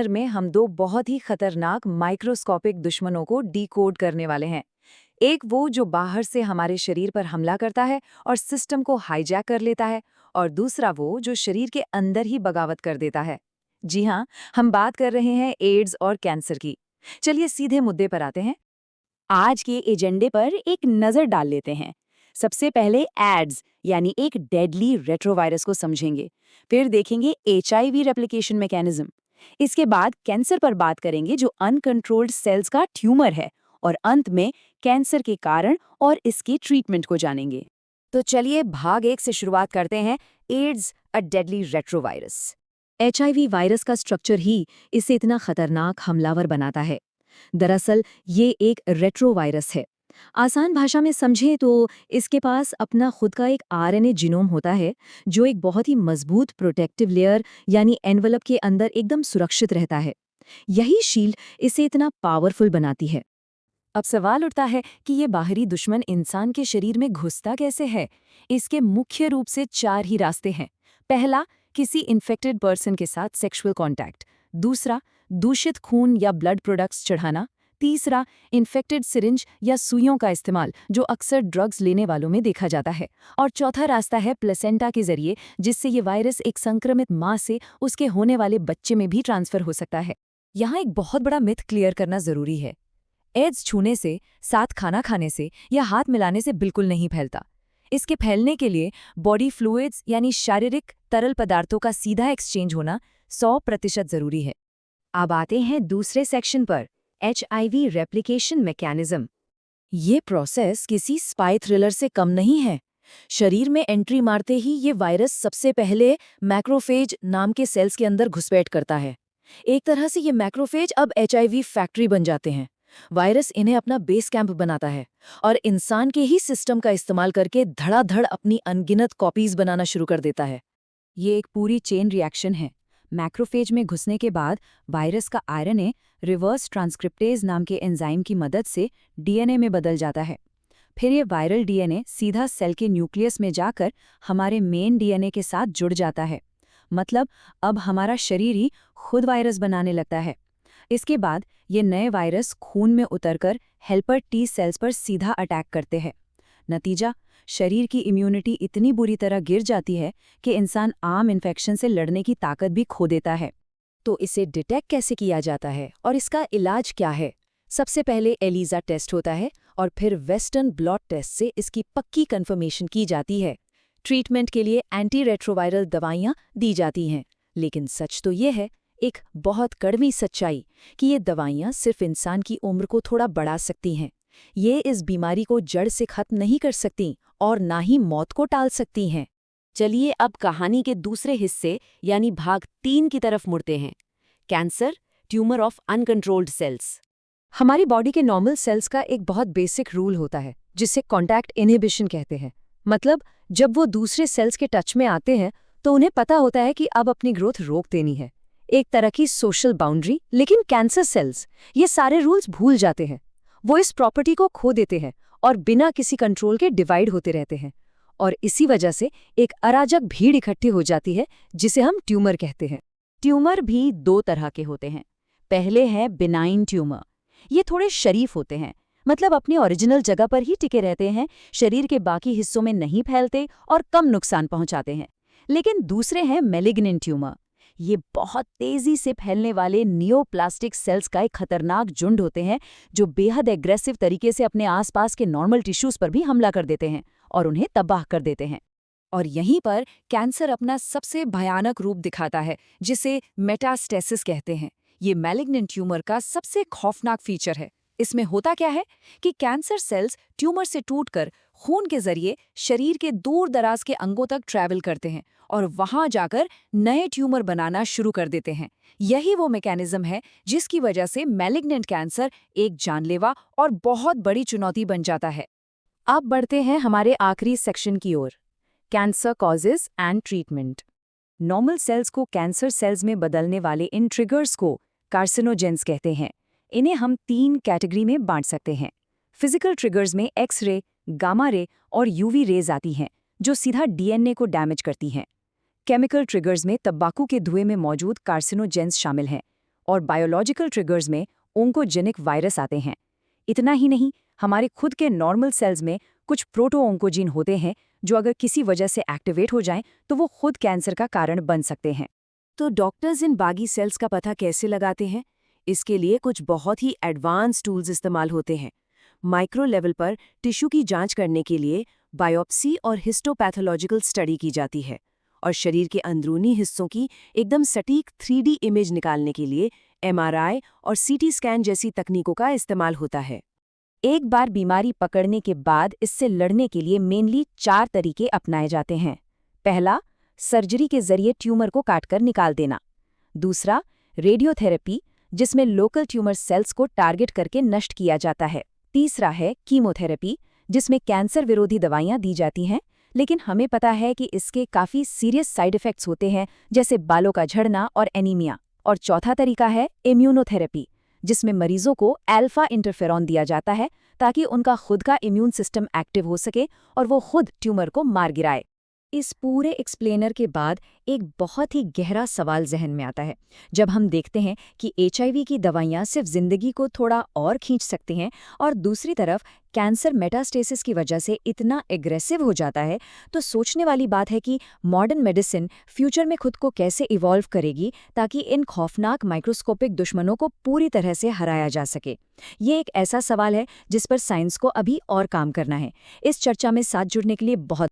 में हम दो बहुत ही खतरनाक माइक्रोस्कोपिक दुश्मनों को डिकोड करने वाले हैं। एक वो जो बाहर से हमारे शरीर पर हमला करता है और सिस्टम को हाईजैक कर लेता है, और दूसरा वो जो शरीर के अंदर ही बगावत कर देता है। जी हाँ, हम बात कर रहे हैं एड्स और कैंसर की। चलिए सीधे मुद्दे पर आते हैं। आज के एजेंडे पर एक नजर डाल लेते हैं। सबसे पहले एड्स यानी एक डेडली रेट्रोवायरस को समझेंगे। फिर देखेंगे एचआईवी रेप्लिकेशन मैकेनिज्म। इसके बाद कैंसर पर बात करेंगे जो अनकंट्रोल्ड सेल्स का ट्यूमर है। और अंत में कैंसर के कारण और इसके ट्रीटमेंट को जानेंगे। तो चलिए भाग 1 से शुरुआत करते हैं। Adds a deadly retrovirus. HIV virus का स्ट्रक्चर ही इसे इतना खतरनाक हमलावर बनाता है। दरअसल ये एक रेट्रोवायरस है। आसान भाषा में समझें तो इसके पास अपना खुद का एक आरएनए जीनोम होता है, जो एक बहुत ही मजबूत प्रोटेक्टिव लेयर यानी एनवलप के अंदर एकदम सुरक्षित रहता है। यही शील्ड इसे इतना पावरफुल बनाती है। अब सवाल उठता है कि ये बाहरी दुश्मन इंसान के शरीर में घुसता कैसे है। इसके मुख्य रूप से 4 ही रास्ते हैं। पहला, किसी इन्फेक्टेड पर्सन के साथ सेक्सुअल कांटेक्ट। दूसरा, दूषित खून या ब्लड प्रोडक्ट्स चढ़ाना। तीसरा, इन्फेक्टेड सिरिंज या सुइयों का इस्तेमाल, जो अक्सर ड्रग्स लेने वालों में देखा जाता है। और चौथा रास्ता है प्लेसेंटा के जरिए, जिससे ये वायरस एक संक्रमित मां से उसके होने वाले बच्चे में भी ट्रांसफर हो सकता है। यहाँ एक बहुत बड़ा मिथ क्लियर करना जरूरी है। एड्स छूने से, साथ खाना खाने से या हाथ मिलाने से बिल्कुल नहीं फैलता। इसके फैलने के लिए बॉडी फ्लूइड्स यानी शारीरिक तरल पदार्थों का सीधा एक्सचेंज होना 100% जरूरी है। अब आते हैं दूसरे सेक्शन पर, एचआईवी रेप्लिकेशन मैकेनिज्म। ये प्रोसेस किसी स्पाई थ्रिलर से कम नहीं है। शरीर में एंट्री मारते ही ये वायरस सबसे पहले मैक्रोफेज नाम के सेल्स के अंदर घुसपैठ करता है। एक तरह से ये मैक्रोफेज अब एचआईवी फैक्ट्री बन जाते हैं। वायरस इन्हें अपना बेस कैंप बनाता है और इंसान के ही सिस्टम का इस्तेमाल करके धड़ाधड़ अपनी अनगिनत कॉपीज बनाना शुरू कर देता है। ये एक पूरी चेन रिएक्शन है। मैक्रोफेज में घुसने के बाद वायरस का आरएनए रिवर्स ट्रांसक्रिप्टेज नाम के एंजाइम की मदद से डीएनए में बदल जाता है। फिर ये वायरल डीएनए सीधा सेल के न्यूक्लियस में जाकर हमारे मेन डीएनए के साथ जुड़ जाता है। मतलब अब हमारा शरीर ही खुद वायरस बनाने लगता है। इसके बाद ये नए वायरस खून में उतरकर हेल्पर टी सेल्स पर सीधा अटैक करते हैं। नतीजा, शरीर की इम्यूनिटी इतनी बुरी तरह गिर जाती है कि इंसान आम इन्फेक्शन से लड़ने की ताकत भी खो देता है। तो इसे डिटेक्ट कैसे किया जाता है और इसका इलाज क्या है? सबसे पहले एलिजा टेस्ट होता है और फिर वेस्टर्न ब्लॉट टेस्ट से इसकी पक्की कंफर्मेशन की जाती है। ट्रीटमेंट के लिए एंटी रेट्रोवायरल दवाइयाँ दी जाती हैं। लेकिन सच तो ये है, एक बहुत कड़वी सच्चाई, कि ये दवाइयाँ सिर्फ इंसान की उम्र को थोड़ा बढ़ा सकती हैं। ये इस बीमारी को जड़ से खत्म नहीं कर सकती और ना ही मौत को टाल सकती हैं। चलिए अब कहानी के दूसरे हिस्से यानी भाग 3 की तरफ मुड़ते हैं। Cancer, tumour of uncontrolled cells. हमारी बॉडी के नॉर्मल सेल्स का एक बहुत बेसिक रूल होता है, जिसे कॉन्टैक्ट इनहिबिशन कहते हैं। मतलब जब वो दूसरे सेल्स के टच में आते हैं तो उन्हें पता होता है कि अब अपनी ग्रोथ रोक देनी है। एक तरह की सोशल बाउंड्री। लेकिन कैंसर सेल्स ये सारे रूल्स भूल जाते हैं। वो इस प्रॉपर्टी को खो देते हैं और बिना किसी कंट्रोल के डिवाइड होते रहते हैं। और इसी वजह से एक अराजक भीड़ इकट्ठी हो जाती है, जिसे हम ट्यूमर कहते हैं। ट्यूमर भी 2 तरह के होते हैं। पहले है बिनाइन ट्यूमर। ये थोड़े शरीफ होते हैं, मतलब अपनी ओरिजिनल जगह पर ही टिके रहते हैं, शरीर के बाकी हिस्सों में नहीं फैलते और कम नुकसान पहुंचाते हैं। लेकिन दूसरे हैं मैलिग्नेंट ट्यूमर। ये बहुत तेजी से फैलने वाले नियोप्लास्टिक सेल्स का एक खतरनाक झुंड होते हैं, जो बेहद एग्रेसिव तरीके से अपने आसपास के नॉर्मल टिश्यूज पर भी हमला कर देते हैं और उन्हें तबाह कर देते हैं। और यहीं पर कैंसर अपना सबसे भयानक रूप दिखाता है, जिसे मेटास्टेसिस कहते हैं। ये मैलिग्नेंट ट्यूमर का सबसे खौफनाक फीचर है। इसमें होता क्या है कि कैंसर सेल्स ट्यूमर से टूटकर खून के जरिए शरीर के दूर दराज के अंगों तक ट्रैवल करते हैं और वहां जाकर नए ट्यूमर बनाना शुरू कर देते हैं। यही वो मैकेनिज्म है जिसकी वजह से मैलिग्नेंट कैंसर एक जानलेवा और बहुत बड़ी चुनौती बन जाता है। अब बढ़ते हैं हमारे आखिरी सेक्शन की ओर, cancer causes and treatment. Normal cells को कैंसर सेल्स में बदलने वाले इन ट्रिगर्स को कार्सिनोजेंस कहते हैं। इन्हें हम 3 कैटेगरी में बांट सकते हैं। फिजिकल ट्रिगर्स में एक्स-रे, गामा रे और यूवी रेज आती हैं, जो सीधा डीएनए को डैमेज करती हैं। केमिकल ट्रिगर्स में तंबाकू के धुएं में मौजूद कार्सिनोजेंस शामिल हैं। और बायोलॉजिकल ट्रिगर्स में ओंकोजेनिक वायरस आते हैं। इतना ही नहीं, हमारे खुद के नॉर्मल सेल्स में कुछ प्रोटो-ओंकोजीन होते हैं जो अगर किसी वजह से एक्टिवेट हो जाएं तो वो खुद कैंसर का कारण बन सकते हैं। तो डॉक्टर्स इन बागी सेल्स का पता कैसे लगाते हैं? इसके लिए कुछ बहुत ही एडवांस टूल्स इस्तेमाल होते हैं। माइक्रो लेवल पर टिश्यू की जांच करने के लिए बायोप्सी और हिस्टोपैथोलॉजिकल स्टडी की जाती है, और शरीर के अंदरूनी हिस्सों की एकदम सटीक 3D इमेज निकालने के लिए MRI और CT स्कैन जैसी तकनीकों का इस्तेमाल होता है। एक बार बीमारी पकड़ने के बाद इससे लड़ने के लिए मेनली 4 तरीके अपनाए जाते हैं। पहला, सर्जरी के जरिए ट्यूमर को काटकर निकाल देना। दूसरा, रेडियोथेरेपी, जिसमें लोकल ट्यूमर सेल्स को टारगेट करके नष्ट किया जाता है। तीसरा है कीमोथेरेपी, जिसमें कैंसर विरोधी दवाइयां दी जाती हैं, लेकिन हमें पता है कि इसके काफ़ी सीरियस साइड इफ़ेक्ट्स होते हैं, जैसे बालों का झड़ना और एनीमिया। और चौथा तरीका है इम्यूनोथेरेपी, जिसमें मरीजों को अल्फा इंटरफेरॉन दिया जाता है ताकि उनका खुद का इम्यून सिस्टम एक्टिव हो सके और वो खुद ट्यूमर को मार गिराए। इस पूरे एक्सप्लेनर के बाद एक बहुत ही गहरा सवाल जहन में आता है। जब हम देखते हैं कि HIV की दवाइयाँ सिर्फ जिंदगी को थोड़ा और खींच सकती हैं और दूसरी तरफ कैंसर मेटास्टेसिस की वजह से इतना एग्रेसिव हो जाता है, तो सोचने वाली बात है कि मॉडर्न मेडिसिन फ्यूचर में खुद को कैसे इवॉल्व करेगी ताकि इन खौफनाक माइक्रोस्कोपिक दुश्मनों को पूरी तरह से हराया जा सके। ये एक ऐसा सवाल है जिस पर साइंस को अभी और काम करना है। इस चर्चा में साथ जुड़ने के लिए बहुत